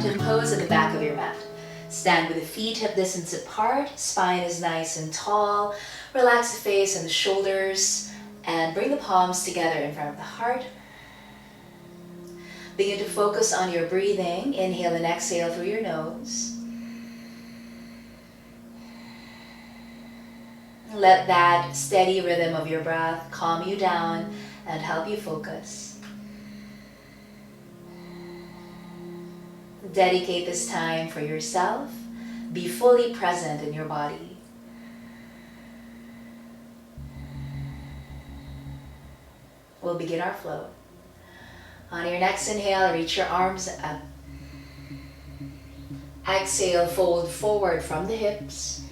mountain pose at the back of your mat. Stand with the feet hip distance apart, spine is nice and tall. Relax the face and the shoulders, and bring the palms together in front of the heart. Begin to focus on your breathing. Inhale and exhale through your nose. Let that steady rhythm of your breath calm you down and help you focus. Dedicate this time for yourself. Be fully present in your body. We'll begin our flow. On your next inhale, reach your arms up. Exhale, fold forward from the hips.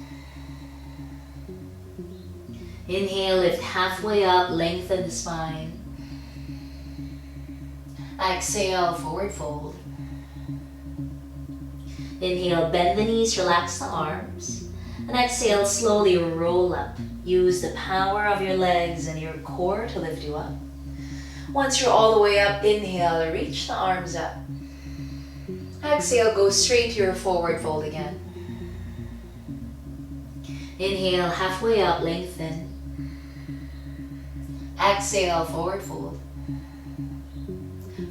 Inhale, lift halfway up, lengthen the spine. Exhale, forward fold. Inhale, bend the knees, relax the arms. And exhale, slowly roll up. Use the power of your legs and your core to lift you up. Once you're all the way up, inhale, reach the arms up. Exhale, go straight to your forward fold again. Inhale, halfway up, lengthen. Exhale, forward fold.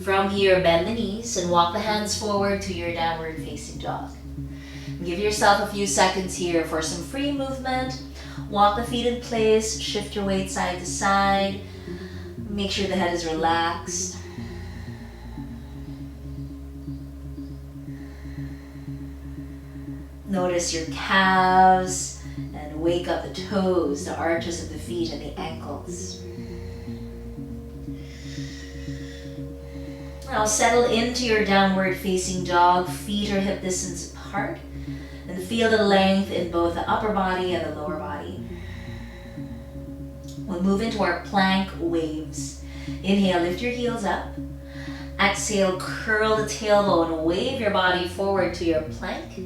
From here, bend the knees and walk the hands forward to your downward facing dog. Give yourself a few seconds here for some free movement. Walk the feet in place, shift your weight side to side. Make sure the head is relaxed. Notice your calves and wake up the toes, the arches of the feet and the ankles. Now settle into your downward facing dog, feet are hip distance apart, and feel the length in both the upper body and the lower body. We'll move into our plank waves. Inhale, lift your heels up. Exhale, curl the tailbone, wave your body forward to your plank.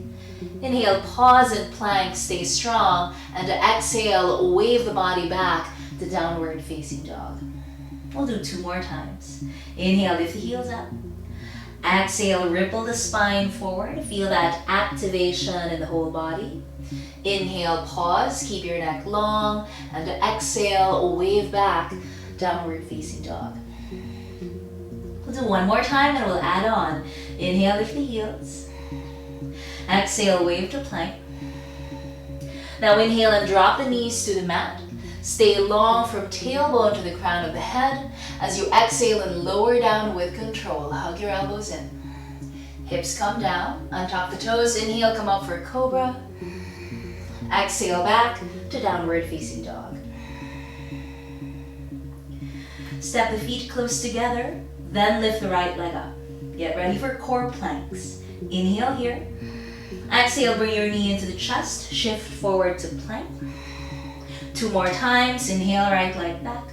Inhale, pause in plank, stay strong, and to exhale, wave the body back to downward facing dog. We'll do 2 more times. Inhale, lift the heels up. Exhale, ripple the spine forward. Feel that activation in the whole body. Inhale, pause, keep your neck long, and to exhale, wave back, downward facing dog. We'll do 1 more time and we'll add on. Inhale, lift the heels. Exhale, wave to plank. Now inhale and drop the knees to the mat. Stay long from tailbone to the crown of the head. As you exhale and lower down with control, hug your elbows in. Hips come down, untuck the toes. Inhale, come up for cobra. Exhale back to downward facing dog. Step the feet close together, then lift the right leg up. Get ready for core planks. Inhale here. Exhale, bring your knee into the chest, shift forward to plank. 2 more times. Inhale, right leg back.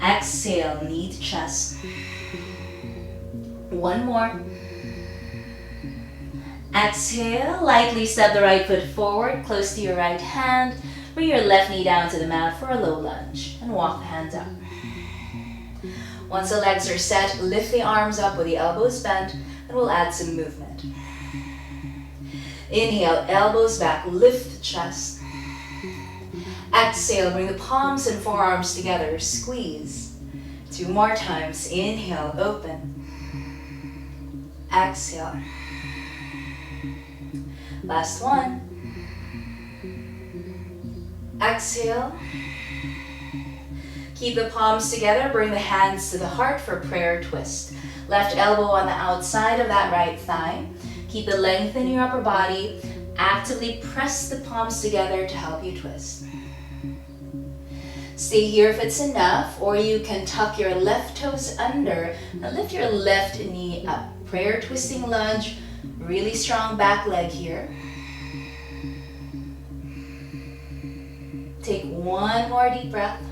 Exhale, knee to chest. 1 more. Exhale, lightly step the right foot forward, close to your right hand. Bring your left knee down to the mat for a low lunge and walk the hands up. Once the legs are set, lift the arms up with the elbows bent and we'll add some movement. Inhale, elbows back, lift the chest. Exhale, bring the palms and forearms together, squeeze. 2 more times. Inhale, open. Exhale. Last one. Exhale. Keep the palms together, bring the hands to the heart for prayer twist. Left elbow on the outside of that right thigh. Keep the length in your upper body. Actively press the palms together to help you twist. Stay here if it's enough, or you can tuck your left toes under and lift your left knee up. Prayer twisting lunge, really strong back leg here. Take 1 more deep breath.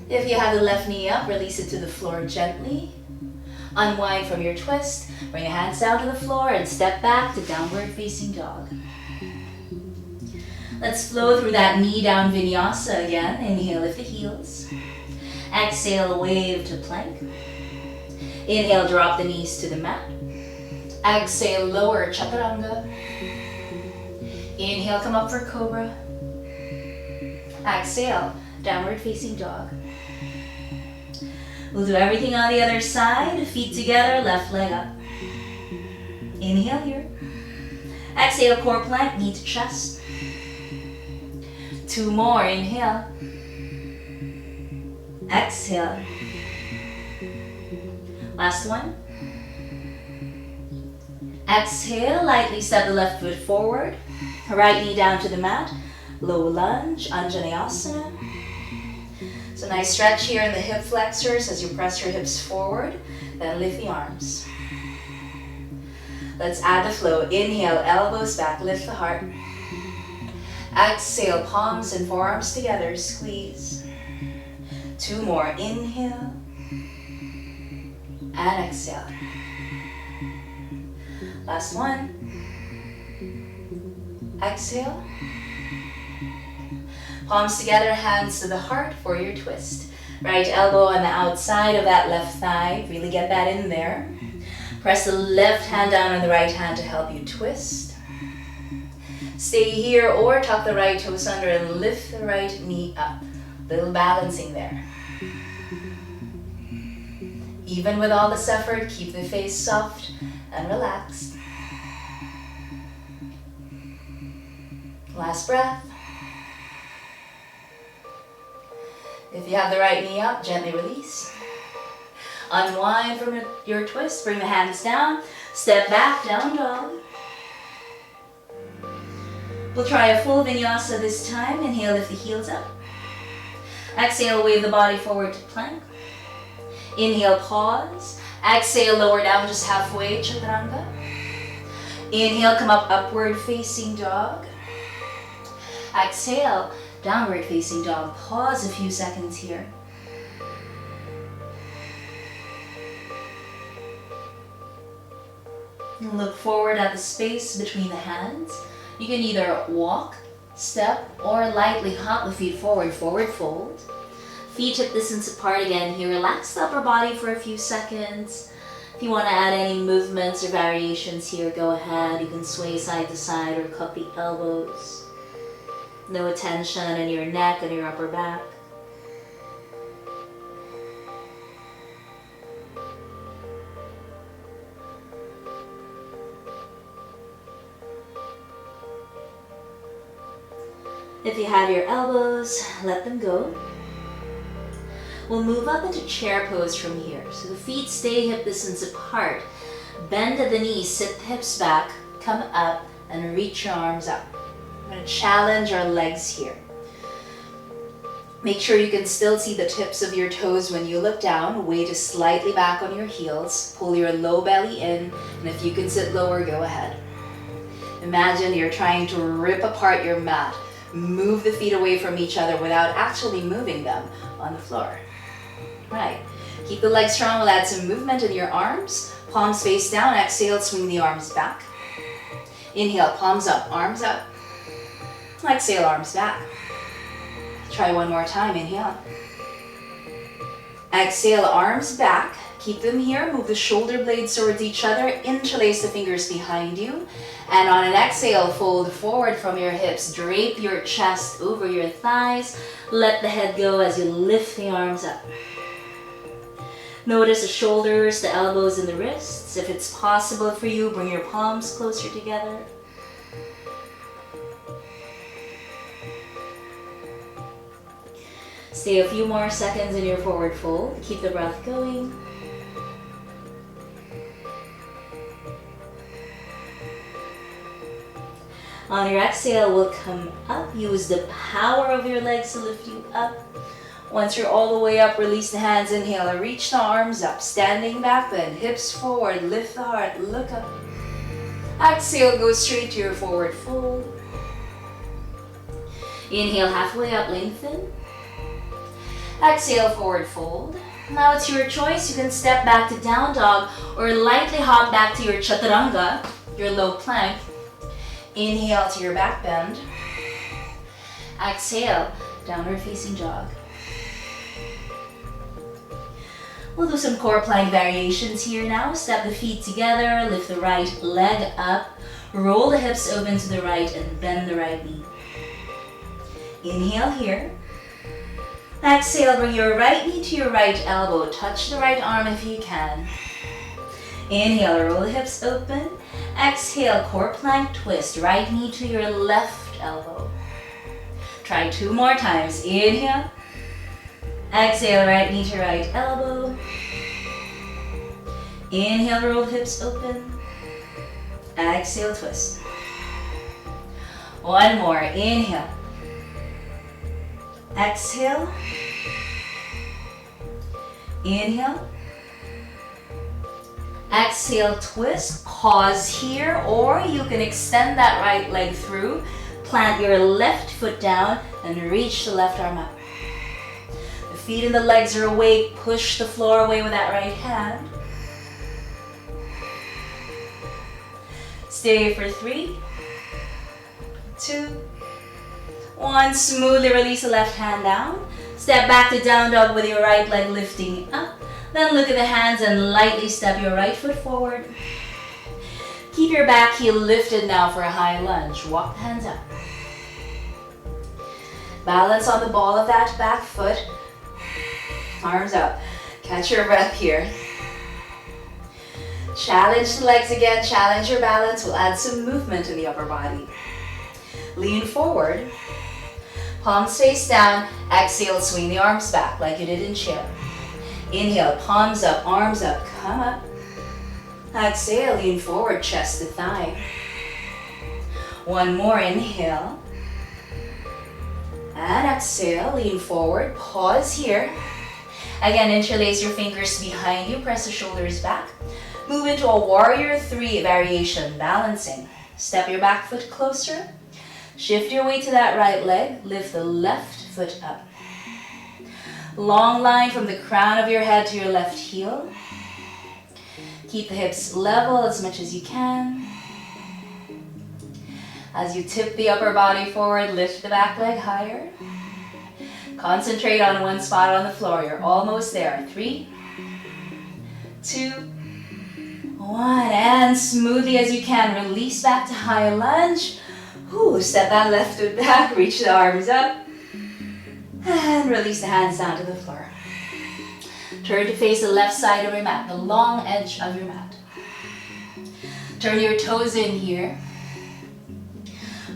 If you have the left knee up, release it to the floor gently. Unwind from your twist, bring the hands down to the floor and step back to downward facing dog. Let's flow through that knee down vinyasa again. Inhale, lift the heels. Exhale, wave to plank. Inhale, drop the knees to the mat. Exhale, lower chaturanga. Inhale, come up for cobra. Exhale, downward facing dog. We'll do everything on the other side. Feet together, left leg up. Inhale here. Exhale, core plank, knee to chest. 2 more, inhale. Exhale. Last one. Exhale, lightly step the left foot forward. Right knee down to the mat. Low lunge, Anjaneyasana. So nice stretch here in the hip flexors as you press your hips forward. Then lift the arms. Let's add the flow. Inhale, elbows back, lift the heart. Exhale, palms and forearms together, squeeze. 2 more, inhale. And exhale. Last one. Exhale. Palms together, hands to the heart for your twist. Right elbow on the outside of that left thigh. Really get that in there. Press the left hand down on the right hand to help you twist. Stay here or tuck the right toes under and lift the right knee up. Little balancing there. Even with all this effort, keep the face soft and relaxed. Last breath. If you have the right knee up, gently release. Unwind from your twist, bring the hands down, step back, down dog. We'll try a full vinyasa this time. Inhale, lift the heels up. Exhale, wave the body forward to plank. Inhale, pause. Exhale, lower down just halfway, chaturanga. Inhale, come up, upward facing dog. Exhale, downward facing dog. Pause a few seconds here. And look forward at the space between the hands. You can either walk, step, or lightly hop the feet forward, forward fold. Feet hip distance apart again here. Relax the upper body for a few seconds. If you want to add any movements or variations here, go ahead. You can sway side to side or cup the elbows. No tension in your neck and your upper back. If you have your elbows, let them go. We'll move up into chair pose from here. So the feet stay hip distance apart. Bend at the knees, sit the hips back, come up and reach your arms up. I'm going to challenge our legs here. Make sure you can still see the tips of your toes when you look down. Weight is slightly back on your heels. Pull your low belly in, and if you can sit lower, go ahead. Imagine you're trying to rip apart your mat. Move the feet away from each other without actually moving them on the floor. Right. Keep the legs strong. We'll add some movement in your arms. Palms face down. Exhale, swing the arms back. Inhale, palms up, arms up. Exhale, arms back. Try one more time. Inhale. Exhale, arms back. Keep them here. Move the shoulder blades towards each other. Interlace the fingers behind you. And on an exhale, fold forward from your hips. Drape your chest over your thighs. Let the head go as you lift the arms up. Notice the shoulders, the elbows, and the wrists. If it's possible for you, bring your palms closer together. Stay a few more seconds in your forward fold. Keep the breath going. On your exhale, we'll come up. Use the power of your legs to lift you up. Once you're all the way up, release the hands. Inhale, reach the arms up. Standing back then, hips forward, lift the heart, look up. Exhale, go straight to your forward fold. Inhale, halfway up, lengthen. Exhale, forward fold. Now it's your choice. You can step back to down dog or lightly hop back to your chaturanga, your low plank. Inhale to your back bend. Exhale, downward facing dog. We'll do some core plank variations here now. Step the feet together, lift the right leg up, roll the hips open to the right and bend the right knee. Inhale here. Exhale, bring your right knee to your right elbow. Touch the right arm if you can. Inhale, roll the hips open. Exhale, core plank twist. Right knee to your left elbow. Try 2 more times. Inhale. Exhale, right knee to right elbow. Inhale, roll hips open. Exhale, twist. 1 more. Inhale. Exhale. Inhale. Exhale, twist. Pause here, or you can extend that right leg through. Plant your left foot down and reach the left arm up. The feet and the legs are awake. Push the floor away with that right hand. Stay for 3, 2, 1. Smoothly release the left hand down. Step back to down dog with your right leg lifting up. Then look at the hands and lightly step your right foot forward. Keep your back heel lifted now for a high lunge. Walk the hands up. Balance on the ball of that back foot. Arms up. Catch your breath here. Challenge the legs again. Challenge your balance. We'll add some movement in the upper body. Lean forward. Palms face down. Exhale, swing the arms back like you did in chair. Inhale, palms up, arms up, come up. Exhale, lean forward, chest to thigh. 1 more, inhale. And exhale, lean forward, pause here. Again, interlace your fingers behind you, press the shoulders back. Move into a warrior 3 variation, balancing. Step your back foot closer. Shift your weight to that right leg, lift the left foot up. Long line from the crown of your head to your left heel. Keep the hips level as much as you can. As you tip the upper body forward, lift the back leg higher. Concentrate on one spot on the floor. You're almost there. 3, 2, 1. And smoothly as you can, release back to high lunge. Step that left foot back, reach the arms up. And release the hands down to the floor. Turn to face the left side of your mat, the long edge of your mat. Turn your toes in here.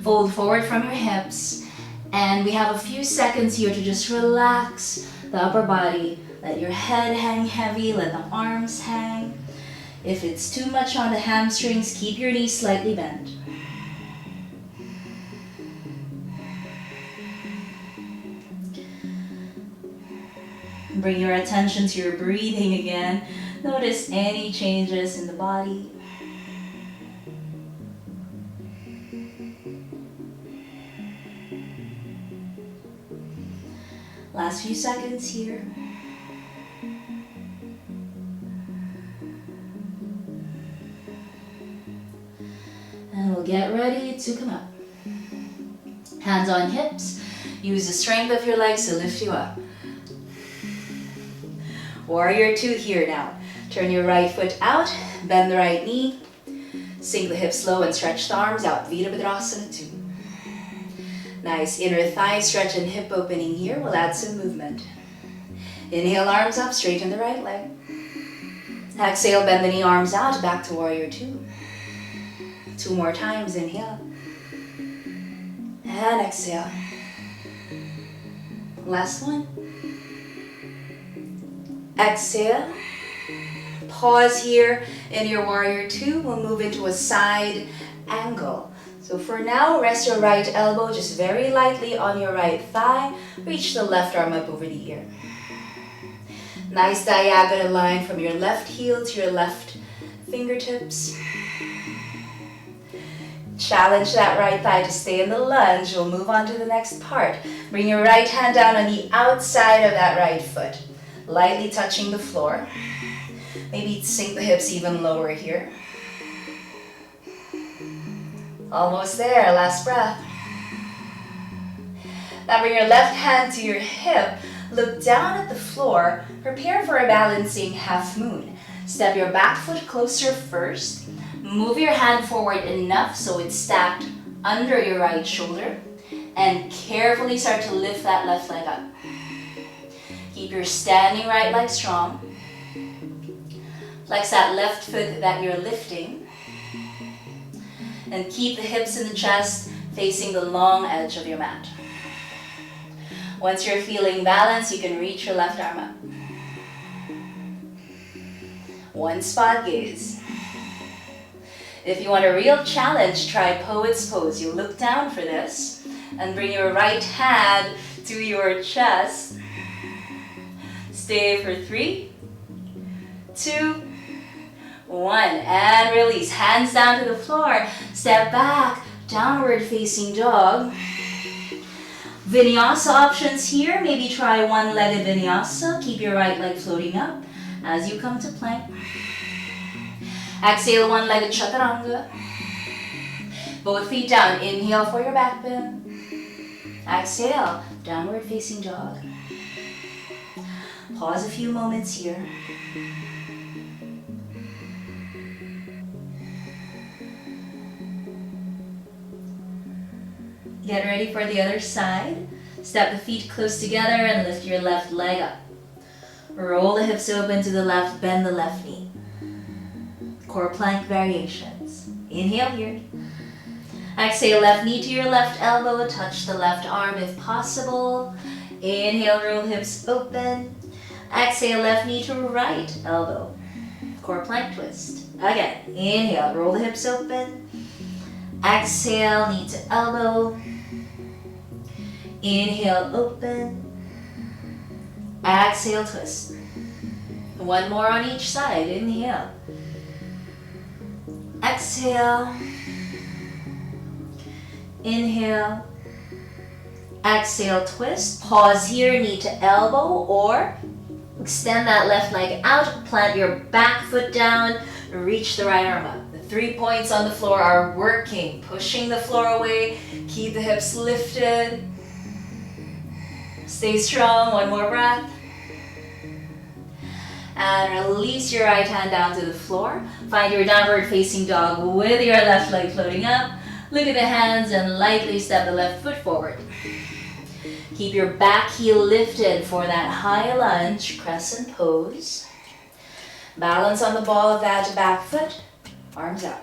Fold forward from your hips. And we have a few seconds here to just relax the upper body. Let your head hang heavy, let the arms hang. If it's too much on the hamstrings, keep your knees slightly bent. Bring your attention to your breathing again. Notice any changes in the body. Last few seconds here. And we'll get ready to come up. Hands on hips. Use the strength of your legs to lift you up. Warrior 2 here now. Turn your right foot out, bend the right knee, sink the hips low and stretch the arms out. Virabhadrasana 2. Nice inner thigh stretch and hip opening here. We'll add some movement. Inhale, arms up, straighten the right leg. Exhale, bend the knee, arms out, back to warrior 2. 2 more times, inhale. And exhale. Last one. Exhale. Pause here in your warrior 2. We'll move into a side angle. So for now, rest your right elbow just very lightly on your right thigh. Reach the left arm up over the ear. Nice diagonal line from your left heel to your left fingertips. Challenge that right thigh to stay in the lunge. We'll move on to the next part. Bring your right hand down on the outside of that right foot, lightly touching the floor. Maybe sink the hips even lower here. Almost there, last breath. Now bring your left hand to your hip, Look down at the floor. Prepare for a balancing half moon. Step your back foot closer first. Move your hand forward enough so it's stacked under your right shoulder. And carefully start to lift that left leg up. Keep your standing right leg strong. Flex that left foot that you're lifting. And keep the hips and the chest facing the long edge of your mat. Once you're feeling balanced, you can reach your left arm up. One spot gaze. If you want a real challenge, try Poet's Pose. You look down for this and bring your right hand to your chest. Stay for 3, 2, 1. And release. Hands down to the floor. Step back. Downward facing dog. Vinyasa options here. Maybe try one-legged vinyasa. Keep your right leg floating up as you come to plank. Exhale, one-legged chaturanga. Both feet down. Inhale for your back bend. Exhale, downward facing dog. Pause a few moments here. Get ready for the other side. Step the feet close together and lift your left leg up. Roll the hips open to the left, bend the left knee. Core plank variations. Inhale here. Exhale, left knee to your left elbow. Touch the left arm if possible. Inhale, roll hips open. Exhale, left knee to right elbow. Core plank twist. Again, inhale, roll the hips open. Exhale, knee to elbow. Inhale, open. Exhale, twist. One more on each side. Inhale. Exhale. Inhale. Exhale, twist. Pause here, knee to elbow, or extend that left leg out. Plant your back foot down. Reach the right arm up. The 3 points on the floor are working. Pushing the floor away. Keep the hips lifted. Stay strong. One more breath. And release your right hand down to the floor. Find your downward facing dog with your left leg floating up. Look at the hands and lightly step the left foot forward. Keep your back heel lifted for that high lunge crescent pose. Balance on the ball of that back foot. Arms out.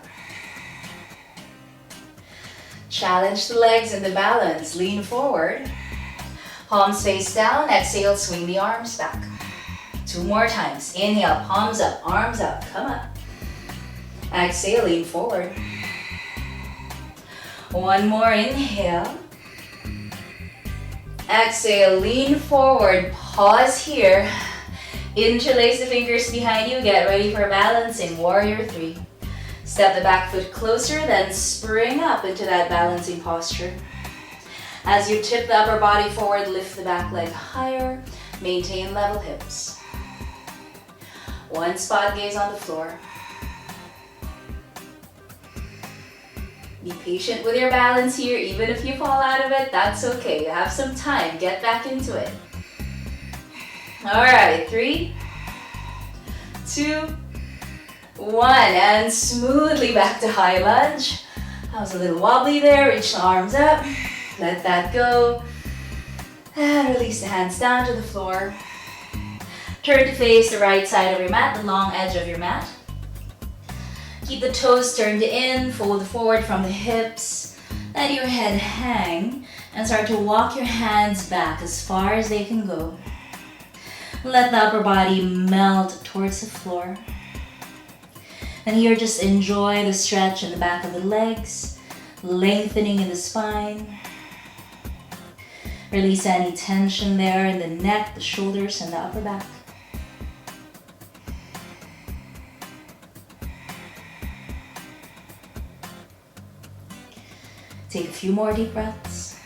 Challenge the legs in the balance. Lean forward. Palms face down. Exhale, swing the arms back. 2 more times. Inhale, palms up, arms out. Come up. Exhale, lean forward. 1 more. Inhale. Exhale, lean forward. Pause here. Interlace the fingers behind you. Get ready for balancing. Warrior 3. Step the back foot closer, then spring up into that balancing posture. As you tip the upper body forward, lift the back leg higher. Maintain level hips. 1 spot gaze on the floor. Be patient with your balance here. Even if you fall out of it, that's okay. You have some time. Get back into it. All right, 3, 2, 1, and smoothly back to high lunge. I was a little wobbly there. Reach the arms up. Let that go. And release the hands down to the floor. Turn to face the right side of your mat, the long edge of your mat. Keep the toes turned in, fold forward from the hips. Let your head hang and start to walk your hands back as far as they can go. Let the upper body melt towards the floor. And here just enjoy the stretch in the back of the legs, lengthening in the spine. Release any tension there in the neck, the shoulders, and the upper back. Take a few more deep breaths.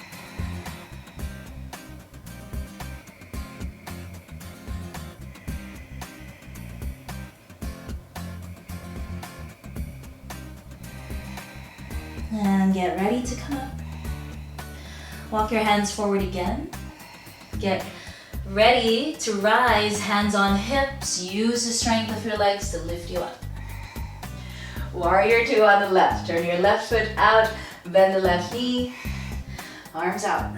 And get ready to come up. Walk your hands forward again. Get Ready to rise, hands on hips. Use the strength of your legs to lift you up. Warrior 2 on the left. Turn your left foot out, bend the left knee, arms out.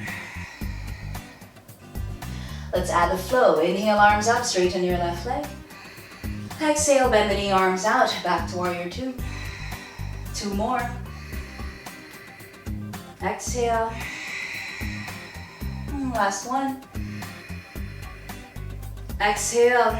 Let's add the flow. Inhale, arms up, straighten your left leg. Exhale, bend the knee, arms out, back to warrior 2. 2 more. Exhale. Last one. Exhale.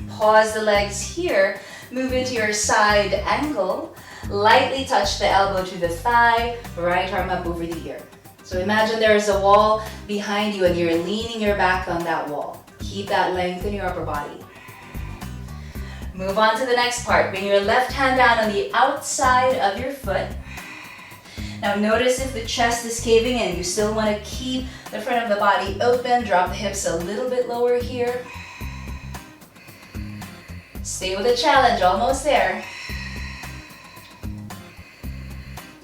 Pause the legs here. Move into your side angle. Lightly touch the elbow to the thigh. Right arm up over the ear. So imagine there is a wall behind you and you're leaning your back on that wall. Keep that length in your upper body. Move on to the next part. Bring your left hand down on the outside of your foot. Now notice if the chest is caving in. You still want to keep the front of the body open. Drop the hips a little bit lower here. Stay with the challenge, almost there.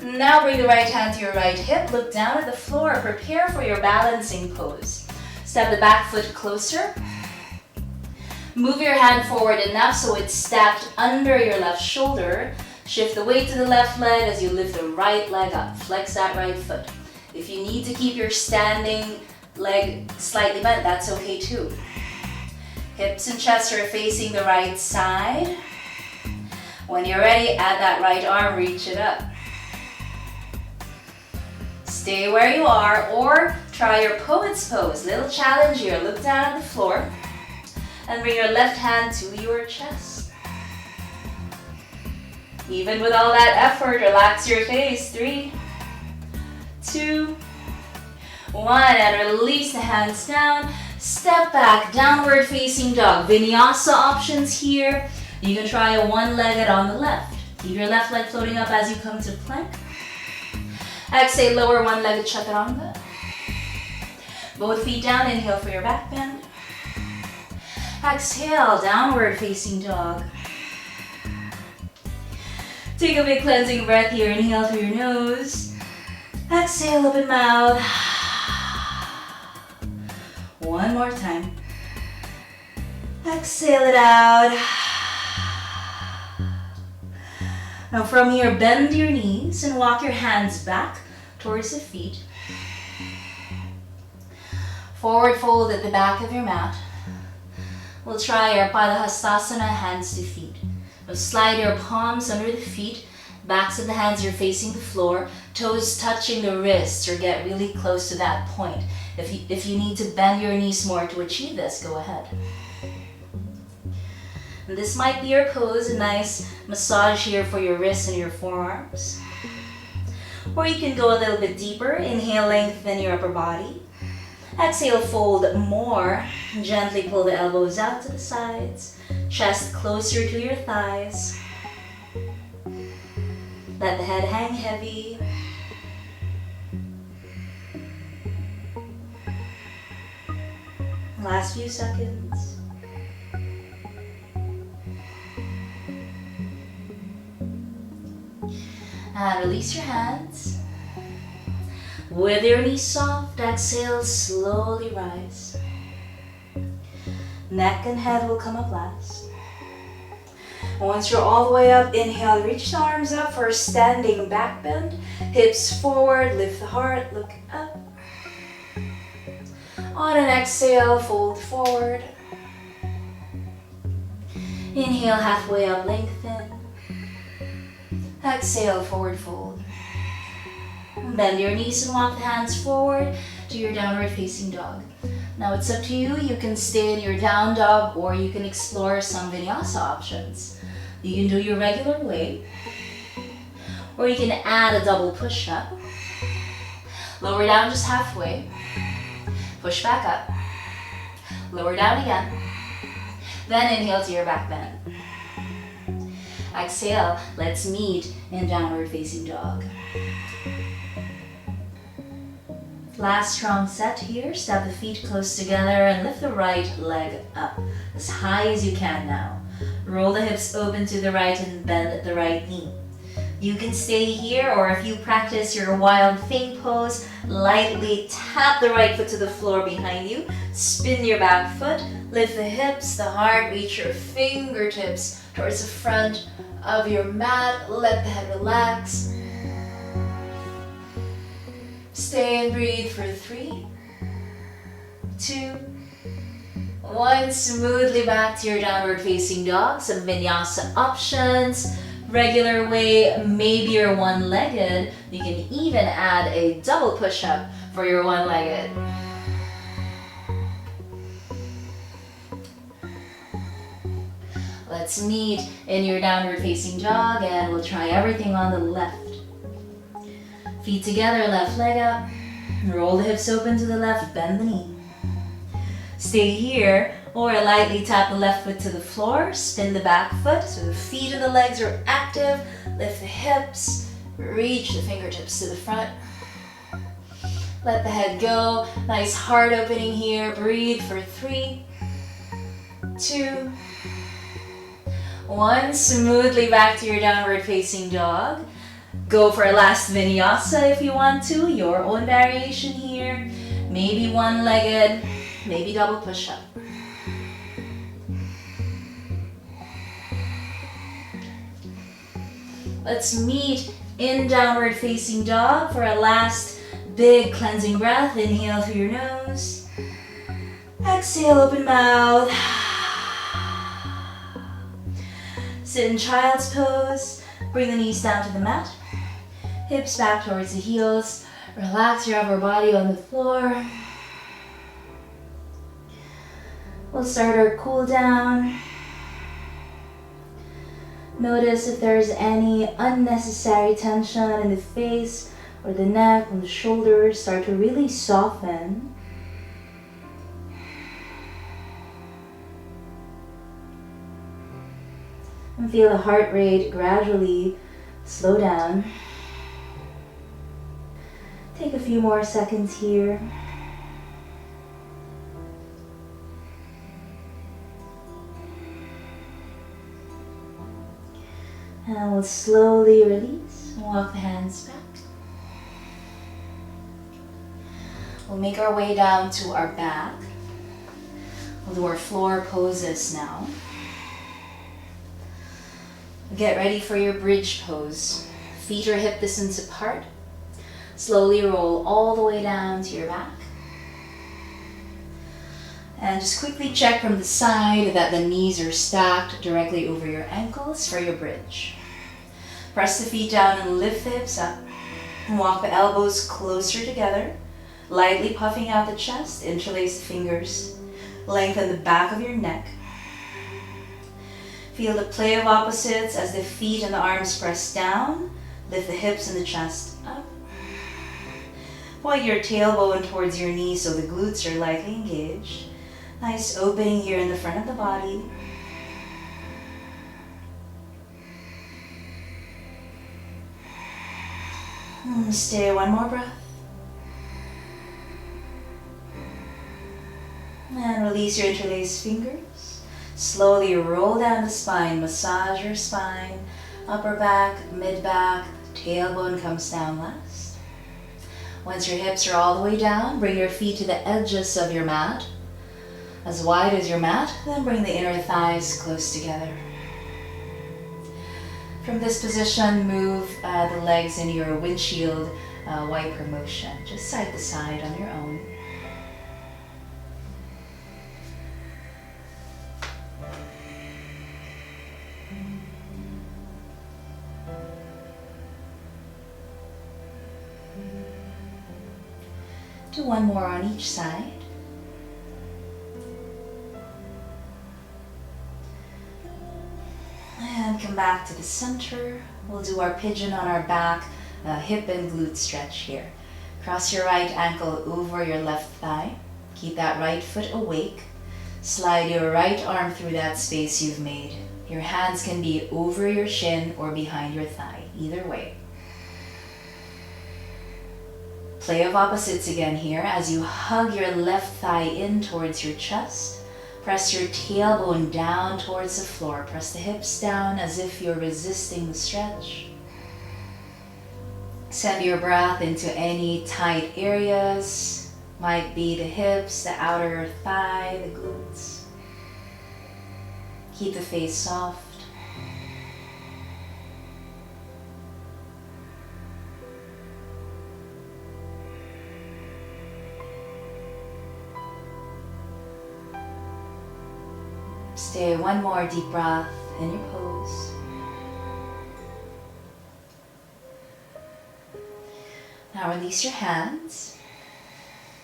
Now bring the right hand to your right hip. Look down at the floor. Prepare for your balancing pose. Step the back foot closer. Move your hand forward enough so it's stacked under your left shoulder. Shift the weight to the left leg as you lift the right leg up. Flex that right foot. If you need to keep your standing leg slightly bent, that's okay too. Hips and chest are facing the right side. When you're ready, add that right arm, reach it up. Stay where you are or try your poet's pose. Little challenge here. Look down at the floor and bring your left hand to your chest. Even with all that effort, relax your face. 3, 2, 1, and release the hands down. Step back, downward facing dog. Vinyasa options here. You can try a one-legged on the left. Keep your left leg floating up as you come to plank. Exhale, lower one-legged chaturanga. Both feet down, inhale for your back bend. Exhale, downward facing dog. Take a big cleansing breath here. Inhale through your nose. Exhale, open mouth. One more time. Exhale it out. Now from here, bend your knees and walk your hands back towards the feet. Forward fold at the back of your mat. We'll try our Padahastasana, hands to feet. We'll slide your palms under the feet. Backs of the hands are facing the floor. Toes touching the wrists or get really close to that point. If you need to bend your knees more to achieve this, go ahead. And this might be your pose, a nice massage here for your wrists and your forearms. Or you can go a little bit deeper. Inhale, lengthen your upper body. Exhale, fold more. Gently pull the elbows out to the sides. Chest closer to your thighs. Let the head hang heavy. Last few seconds. And release your hands. With your knees soft, exhale, slowly rise. Neck and head will come up last. Once you're all the way up, inhale, reach the arms up for a standing back bend. Hips forward, lift the heart, look up. On an exhale, fold forward. Inhale, halfway up, lengthen. Exhale, forward fold. Bend your knees and walk the hands forward to your downward facing dog. Now it's up to you. You can stay in your down dog or you can explore some vinyasa options. You can do your regular way, or you can add a double push-up. Lower down just halfway. Push back up. Lower down again. Then inhale to your back bend. Exhale, let's meet in downward facing dog. Last strong set here. Step the feet close together and lift the right leg up as high as you can now. Roll the hips open to the right and bend the right knee. You can stay here, or if you practice your wild thing pose, lightly tap the right foot to the floor behind you, spin your back foot, lift the hips, the heart, reach your fingertips towards the front of your mat, let the head relax. Stay and breathe for 3, 2, 1. Smoothly back to your downward facing dog. Some vinyasa options. Regular way, maybe you're one-legged. You can even add a double push-up for your one-legged. Let's meet in your downward facing dog, and we'll try everything on the left. Feet together, left leg up. Roll the hips open to the left, bend the knee. Stay here, or lightly tap the left foot to the floor, spin the back foot so the feet and the legs are active. Lift the hips, reach the fingertips to the front. Let the head go. Nice heart opening here. Breathe for 3, 2, 1. Smoothly back to your downward facing dog. Go for a last vinyasa if you want to, your own variation here. Maybe one-legged, maybe double push-up. Let's meet in downward facing dog for a last big cleansing breath. Inhale through your nose. Exhale, open mouth. Sit in child's pose. Bring the knees down to the mat. Hips back towards the heels. Relax your upper body on the floor. We'll start our cool down. Notice if there's any unnecessary tension in the face or the neck and the shoulders. Start to really soften. And feel the heart rate gradually slow down. Take a few more seconds here. And we'll slowly release. Walk the hands back. We'll make our way down to our back. We'll do our floor poses now. Get ready for your bridge pose. Feet are hip distance apart. Slowly roll all the way down to your back. And just quickly check from the side that the knees are stacked directly over your ankles for your bridge. Press the feet down and lift the hips up. And walk the elbows closer together, lightly puffing out the chest, interlace the fingers. Lengthen the back of your neck. Feel the play of opposites as the feet and the arms press down. Lift the hips and the chest up. Point your tailbone towards your knee so the glutes are lightly engaged. Nice opening here in the front of the body. And stay, one more breath. And release your interlaced fingers. Slowly roll down the spine, massage your spine, upper back, mid back, tailbone comes down last. Once your hips are all the way down, bring your feet to the edges of your mat. As wide as your mat, then bring the inner thighs close together. From this position, move the legs in your windshield wiper motion, just side to side on your own. Do one more on each side. And come back to the center. We'll do our pigeon on our back, hip and glute stretch here. Cross your right ankle over your left thigh. Keep that right foot awake. Slide your right arm through that space you've made. Your hands can be over your shin or behind your thigh, either way. Play of opposites again here as you hug your left thigh in towards your chest. Press your tailbone down towards the floor. Press the hips down as if you're resisting the stretch. Send your breath into any tight areas. Might be the hips, the outer thigh, the glutes. Keep the face soft. Stay one more deep breath in your pose. Now release your hands.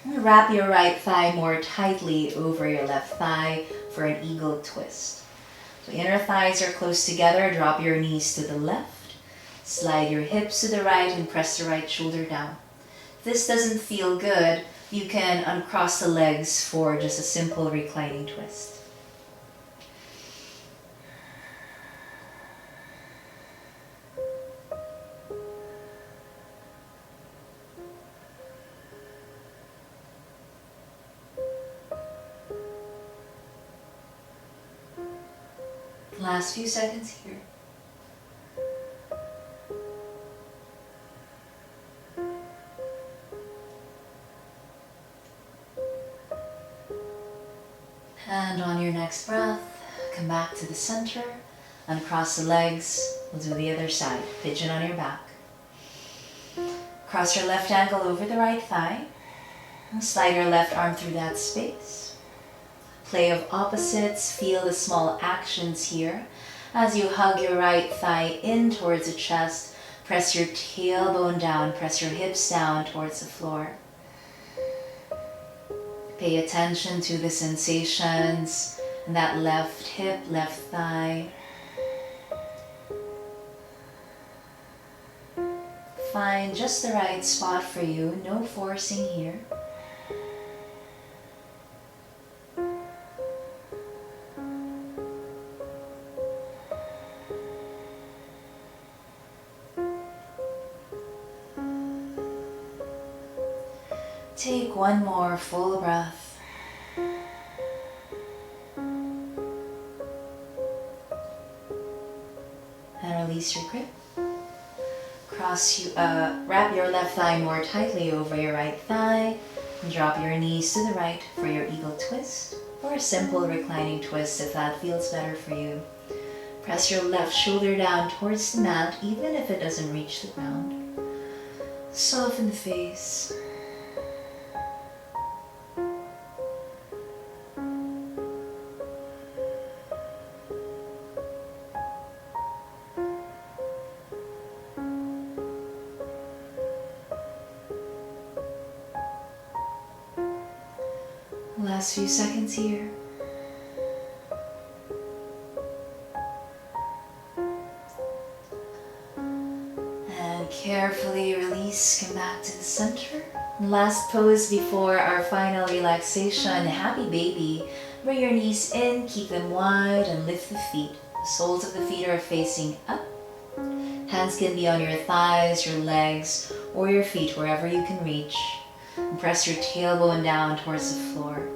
And wrap your right thigh more tightly over your left thigh for an eagle twist. So inner thighs are close together. Drop your knees to the left. Slide your hips to the right and press the right shoulder down. If this doesn't feel good, you can uncross the legs for just a simple reclining twist. Last few seconds here. And on your next breath, come back to the center, uncross the legs. We'll do the other side. Pigeon on your back. Cross your left ankle over the right thigh. And slide your left arm through that space. Play of opposites, feel the small actions here. As you hug your right thigh in towards the chest, press your tailbone down, press your hips down towards the floor. Pay attention to the sensations in that left hip, left thigh. Find just the right spot for you, no forcing here. Take one more full breath. And release your grip. Wrap your left thigh more tightly over your right thigh. And drop your knees to the right for your eagle twist. Or a simple reclining twist if that feels better for you. Press your left shoulder down towards the mat, even if it doesn't reach the ground. Soften the face. Last few seconds here. And carefully release, come back to the center. Last pose before our final relaxation, happy baby. Bring your knees in, keep them wide and lift the feet. The soles of the feet are facing up. Hands can be on your thighs, your legs, or your feet, wherever you can reach. And press your tailbone down towards the floor.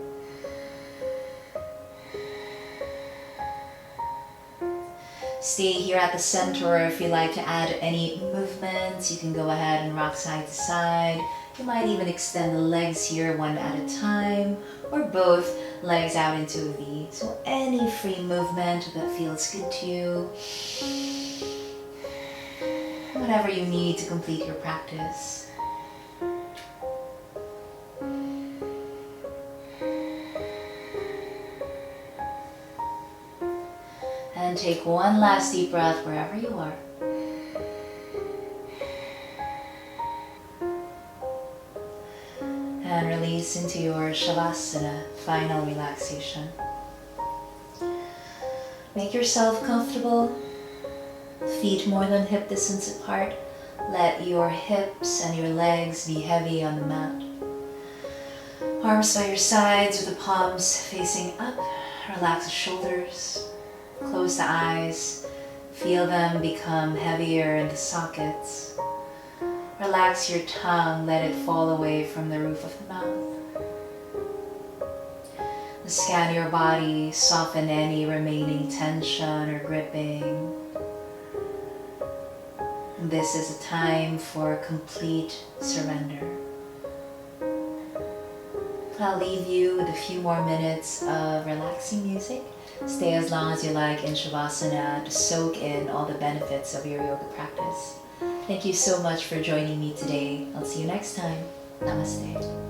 Stay here at the center, or if you like to add any movements, you can go ahead and rock side to side. You might even extend the legs here one at a time, or both legs out into a V. So any free movement that feels good to you. Whatever you need to complete your practice. And take one last deep breath wherever you are. And release into your Savasana, final relaxation. Make yourself comfortable, feet more than hip distance apart. Let your hips and your legs be heavy on the mat. Arms by your sides with the palms facing up. Relax the shoulders. Close the eyes, feel them become heavier in the sockets. Relax your tongue, let it fall away from the roof of the mouth. Scan your body, soften any remaining tension or gripping. this is a time for complete surrender. I'll leave you with a few more minutes of relaxing music. Stay as long as you like in Savasana to soak in all the benefits of your yoga practice. Thank you so much for joining me today. I'll see you next time. Namaste.